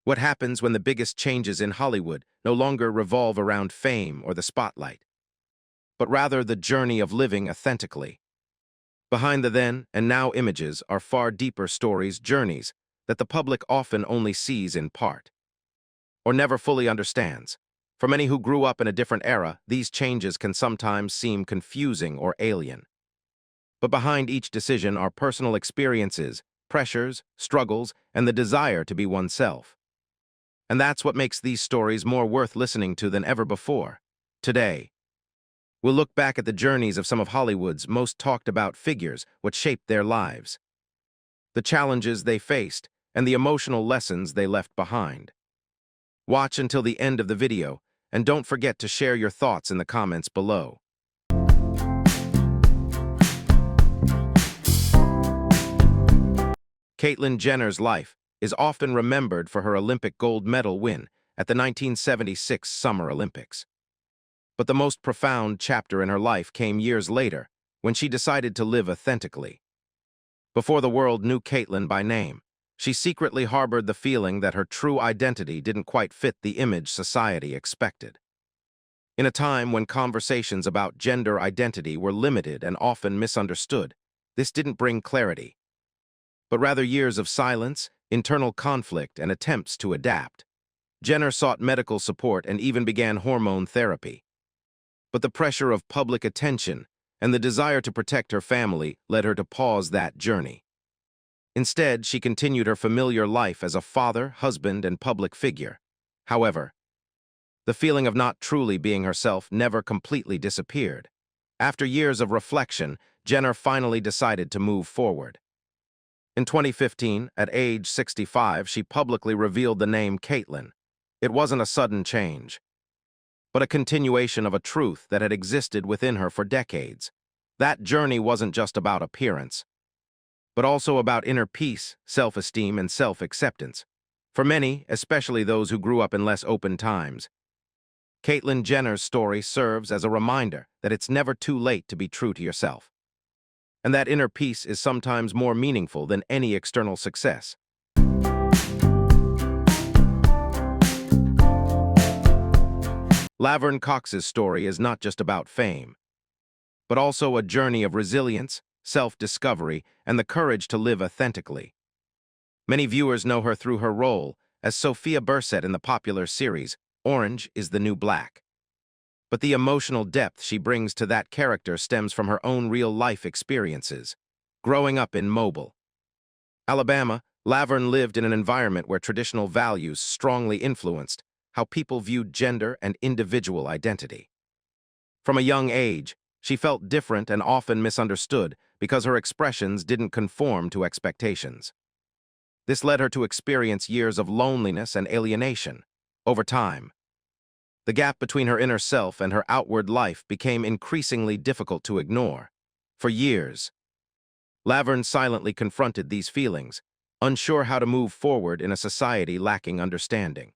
What happens when the biggest changes in Hollywood no longer revolve around fame or the spotlight, but rather the journey of living authentically? Behind the then and now images are far deeper stories, journeys that the public often only sees in part, or never fully understands. For many who grew up in a different era, these changes can sometimes seem confusing or alien. But behind each decision are personal experiences, pressures, struggles, and the desire to be oneself. And that's what makes these stories more worth listening to than ever before. Today, we'll look back at the journeys of some of Hollywood's most talked about figures, what shaped their lives, the challenges they faced, and the emotional lessons they left behind. Watch until the end of the video, and don't forget to share your thoughts in the comments below. Caitlyn Jenner's life is often remembered for her Olympic gold medal win at the 1976 Summer Olympics. But the most profound chapter in her life came years later, when she decided to live authentically. Before the world knew Caitlyn by name, she secretly harbored the feeling that her true identity didn't quite fit the image society expected. In a time when conversations about gender identity were limited and often misunderstood, this didn't bring clarity, but rather years of silence, internal conflict, and attempts to adapt. Jenner sought medical support and even began hormone therapy. But the pressure of public attention and the desire to protect her family led her to pause that journey. Instead, she continued her familiar life as a father, husband, and public figure. However, the feeling of not truly being herself never completely disappeared. After years of reflection, Jenner finally decided to move forward. In 2015, at age 65, she publicly revealed the name Caitlyn. It wasn't a sudden change, but a continuation of a truth that had existed within her for decades. That journey wasn't just about appearance, but also about inner peace, self-esteem, and self-acceptance. For many, especially those who grew up in less open times, Caitlyn Jenner's story serves as a reminder that it's never too late to be true to yourself, and that inner peace is sometimes more meaningful than any external success. Laverne Cox's story is not just about fame, but also a journey of resilience, self-discovery, and the courage to live authentically. Many viewers know her through her role as Sophia Bursett in the popular series Orange is the New Black. But the emotional depth she brings to that character stems from her own real-life experiences. Growing up in Mobile, Alabama, Laverne lived in an environment where traditional values strongly influenced how people viewed gender and individual identity. From a young age, she felt different and often misunderstood because her expressions didn't conform to expectations. This led her to experience years of loneliness and alienation. Over time, the gap between her inner self and her outward life became increasingly difficult to ignore. For years, Laverne silently confronted these feelings, unsure how to move forward in a society lacking understanding.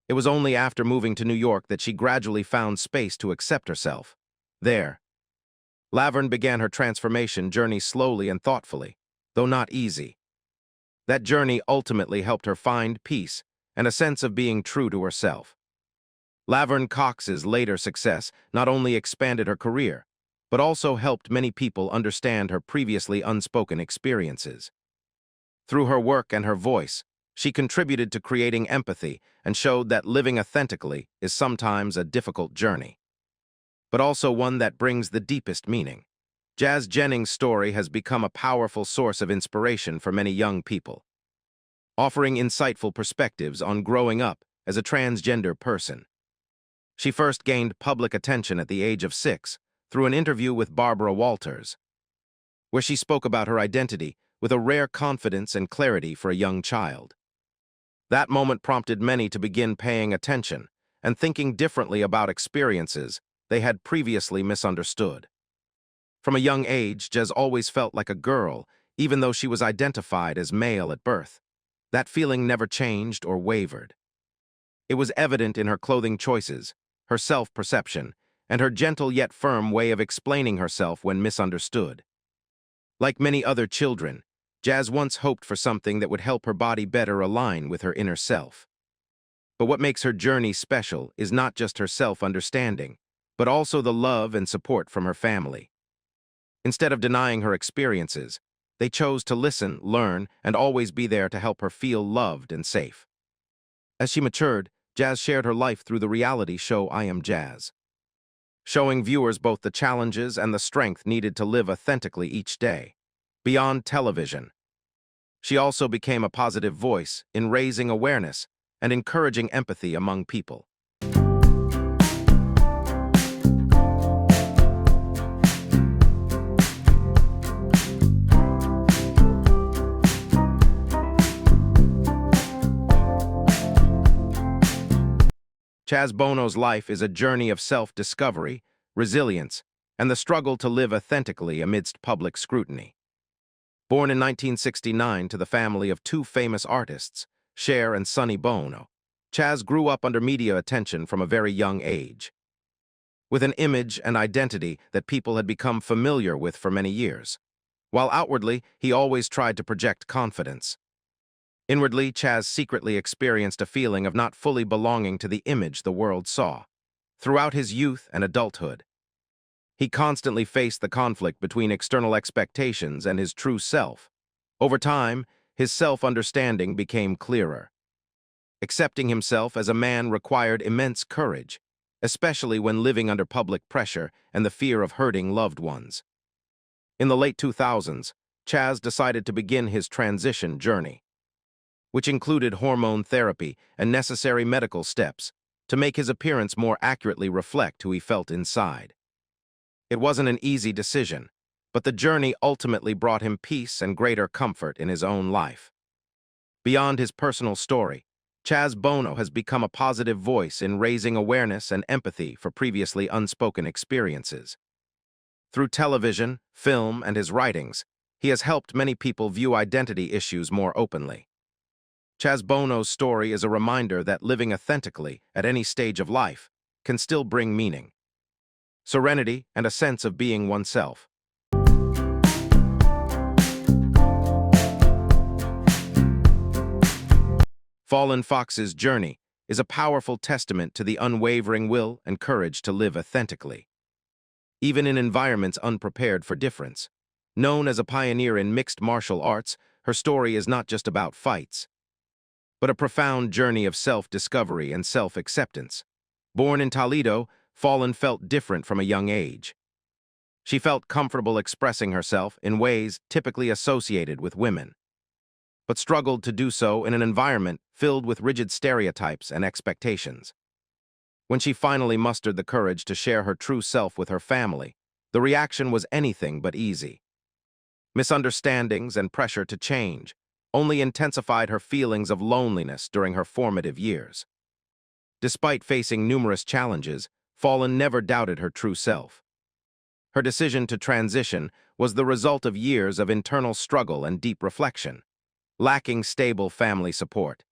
It was only after moving to New York that she gradually found space to accept herself. There, Laverne began her transformation journey slowly and thoughtfully, though not easy. That journey ultimately helped her find peace and a sense of being true to herself. Laverne Cox's later success not only expanded her career, but also helped many people understand her previously unspoken experiences. Through her work and her voice, she contributed to creating empathy and showed that living authentically is sometimes a difficult journey, but also one that brings the deepest meaning. Jazz Jennings' story has become a powerful source of inspiration for many young people, offering insightful perspectives on growing up as a transgender person. She first gained public attention at the age of 6 through an interview with Barbara Walters, where she spoke about her identity with a rare confidence and clarity for a young child. That moment prompted many to begin paying attention and thinking differently about experiences they had previously misunderstood. From a young age, Jez always felt like a girl, even though she was identified as male at birth. That feeling never changed or wavered. It was evident in her clothing choices, her self-perception, and her gentle yet firm way of explaining herself when misunderstood. Like many other children, Jazz once hoped for something that would help her body better align with her inner self. But what makes her journey special is not just her self-understanding, but also the love and support from her family. Instead of denying her experiences, they chose to listen, learn, and always be there to help her feel loved and safe. As she matured, Jazz shared her life through the reality show I Am Jazz, showing viewers both the challenges and the strength needed to live authentically each day. Beyond television, she also became a positive voice in raising awareness and encouraging empathy among people. Chaz Bono's life is a journey of self-discovery, resilience, and the struggle to live authentically amidst public scrutiny. Born in 1969 to the family of two famous artists, Cher and Sonny Bono, Chaz grew up under media attention from a very young age, with an image and identity that people had become familiar with for many years. While outwardly, he always tried to project confidence. Inwardly, Chaz secretly experienced a feeling of not fully belonging to the image the world saw. Throughout his youth and adulthood, he constantly faced the conflict between external expectations and his true self. Over time, his self-understanding became clearer. Accepting himself as a man required immense courage, especially when living under public pressure and the fear of hurting loved ones. In the late 2000s, Chaz decided to begin his transition journey, which included hormone therapy and necessary medical steps to make his appearance more accurately reflect who he felt inside. It wasn't an easy decision, but the journey ultimately brought him peace and greater comfort in his own life. Beyond his personal story, Chaz Bono has become a positive voice in raising awareness and empathy for previously unspoken experiences. Through television, film, and his writings, he has helped many people view identity issues more openly. Chaz Bono's story is a reminder that living authentically at any stage of life can still bring meaning, serenity, and a sense of being oneself. Fallen Fox's journey is a powerful testament to the unwavering will and courage to live authentically, even in environments unprepared for difference. Known as a pioneer in mixed martial arts, her story is not just about fights, but a profound journey of self-discovery and self-acceptance. Born in Toledo, Fallen felt different from a young age. She felt comfortable expressing herself in ways typically associated with women, but struggled to do so in an environment filled with rigid stereotypes and expectations. When she finally mustered the courage to share her true self with her family, the reaction was anything but easy. Misunderstandings and pressure to change only intensified her feelings of loneliness during her formative years. Despite facing numerous challenges, Fallen never doubted her true self. Her decision to transition was the result of years of internal struggle and deep reflection, lacking stable family support.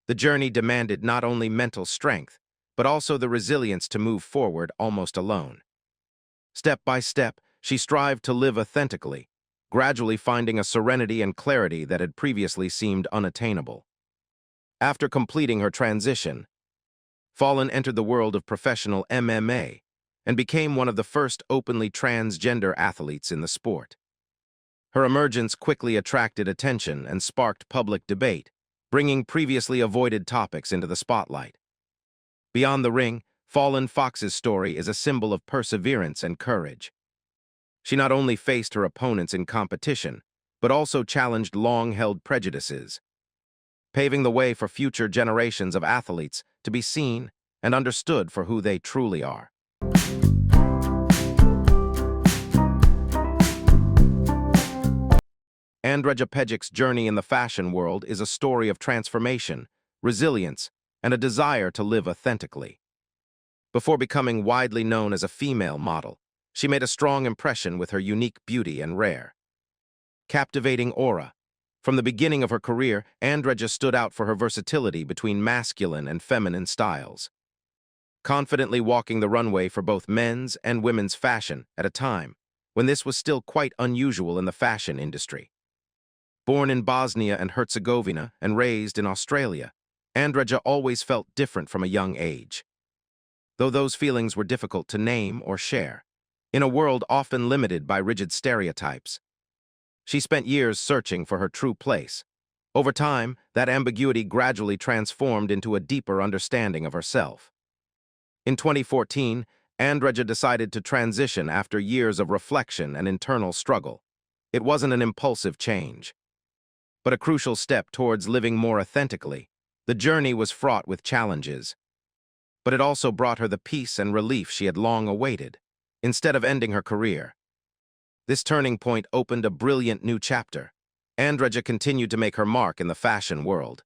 The journey demanded not only mental strength, but also the resilience to move forward almost alone. Step by step, she strived to live authentically, gradually finding a serenity and clarity that had previously seemed unattainable. After completing her transition, Fallen entered the world of professional MMA and became one of the first openly transgender athletes in the sport. Her emergence quickly attracted attention and sparked public debate, bringing previously avoided topics into the spotlight. Beyond the ring, Fallen Fox's story is a symbol of perseverance and courage. She not only faced her opponents in competition, but also challenged long-held prejudices, paving the way for future generations of athletes to be seen and understood for who they truly are. Andrea Pejic's journey in the fashion world is a story of transformation, resilience, and a desire to live authentically. Before becoming widely known as a female model, she made a strong impression with her unique beauty and rare, captivating aura. From the beginning of her career, Andrea stood out for her versatility between masculine and feminine styles, confidently walking the runway for both men's and women's fashion at a time when this was still quite unusual in the fashion industry. Born in Bosnia and Herzegovina and raised in Australia, Andreja always felt different from a young age, though those feelings were difficult to name or share. In a world often limited by rigid stereotypes, she spent years searching for her true place. Over time, that ambiguity gradually transformed into a deeper understanding of herself. In 2014, Andreja decided to transition after years of reflection and internal struggle. It wasn't an impulsive change, but a crucial step towards living more authentically. The journey was fraught with challenges, but it also brought her the peace and relief she had long awaited. Instead of ending her career, this turning point opened a brilliant new chapter. Andreja continued to make her mark in the fashion world,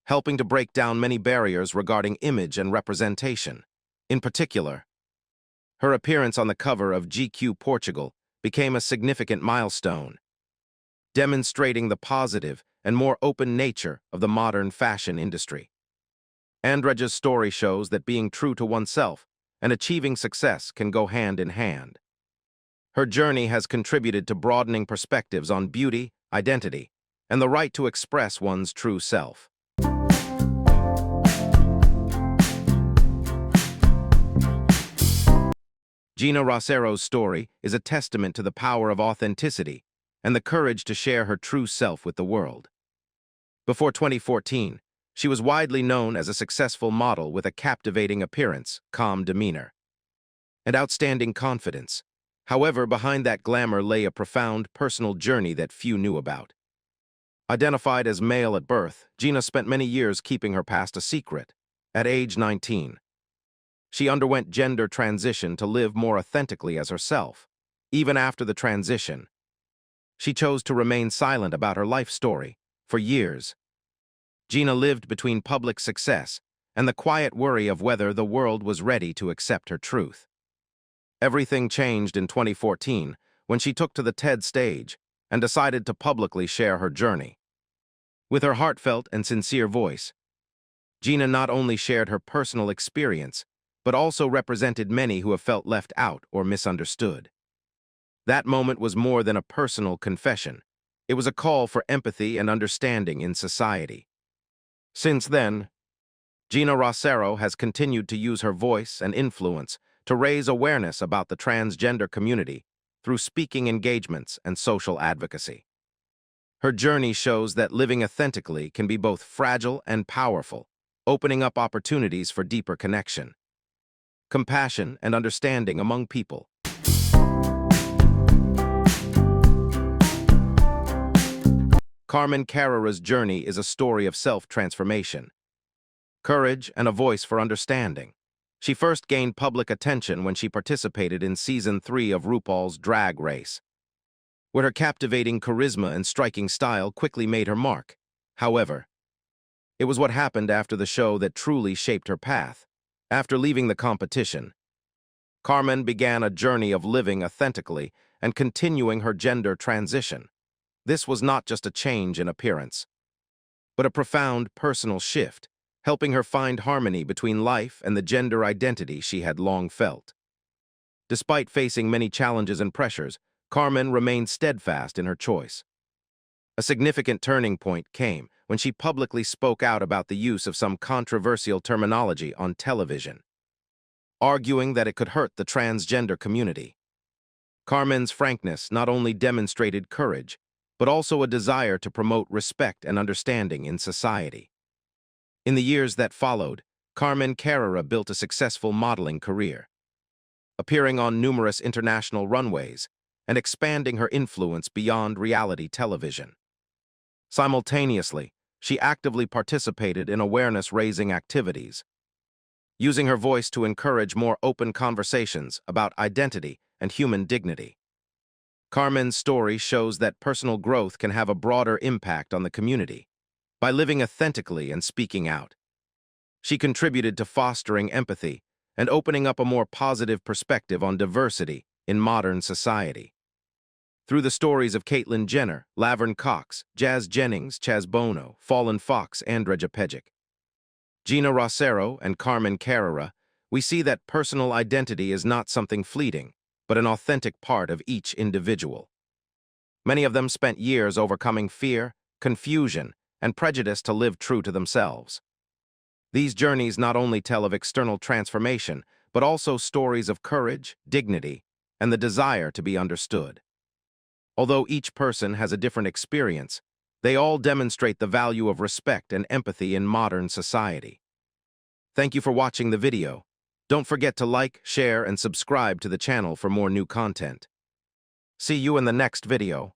helping to break down many barriers regarding image and representation. In particular, her appearance on the cover of GQ Portugal became a significant milestone, demonstrating the positive and more open nature of the modern fashion industry. Andreja's story shows that being true to oneself and achieving success can go hand in hand. Her journey has contributed to broadening perspectives on beauty, identity, and the right to express one's true self. Gina Rosero's story is a testament to the power of authenticity and the courage to share her true self with the world. Before 2014, she was widely known as a successful model with a captivating appearance, calm demeanor, and outstanding confidence. However, behind that glamour lay a profound personal journey that few knew about. Identified as male at birth, Gina spent many years keeping her past a secret. At age 19, she underwent gender transition to live more authentically as herself. Even after the transition, she chose to remain silent about her life story. For years, Gina lived between public success and the quiet worry of whether the world was ready to accept her truth. Everything changed in 2014 when she took to the TED stage and decided to publicly share her journey. With her heartfelt and sincere voice, Gina not only shared her personal experience, but also represented many who have felt left out or misunderstood. That moment was more than a personal confession. It was a call for empathy and understanding in society. Since then, Gina Rosero has continued to use her voice and influence to raise awareness about the transgender community through speaking engagements and social advocacy. Her journey shows that living authentically can be both fragile and powerful, opening up opportunities for deeper connection, compassion, and understanding among people. Carmen Carrera's journey is a story of self-transformation, courage, and a voice for understanding. She first gained public attention when she participated in Season 3 of RuPaul's Drag Race, where her captivating charisma and striking style quickly made her mark. However, it was what happened after the show that truly shaped her path. After leaving the competition, Carmen began a journey of living authentically and continuing her gender transition. This was not just a change in appearance, but a profound personal shift, helping her find harmony between life and the gender identity she had long felt. Despite facing many challenges and pressures, Carmen remained steadfast in her choice. A significant turning point came when she publicly spoke out about the use of some controversial terminology on television, arguing that it could hurt the transgender community. Carmen's frankness not only demonstrated courage, but also a desire to promote respect and understanding in society. In the years that followed, Carmen Carrera built a successful modeling career, appearing on numerous international runways and expanding her influence beyond reality television. Simultaneously, she actively participated in awareness-raising activities, using her voice to encourage more open conversations about identity and human dignity. Carmen's story shows that personal growth can have a broader impact on the community. By living authentically and speaking out, she contributed to fostering empathy and opening up a more positive perspective on diversity in modern society. Through the stories of Caitlyn Jenner, Laverne Cox, Jazz Jennings, Chaz Bono, Fallen Fox, Andreja Pejic, Gina Rosero, and Carmen Carrera, we see that personal identity is not something fleeting, but an authentic part of each individual. Many of them spent years overcoming fear, confusion, and prejudice to live true to themselves. These journeys not only tell of external transformation, but also stories of courage, dignity, and the desire to be understood. Although each person has a different experience, they all demonstrate the value of respect and empathy in modern society. Thank you for watching the video. Don't forget to like, share, and subscribe to the channel for more new content. See you in the next video.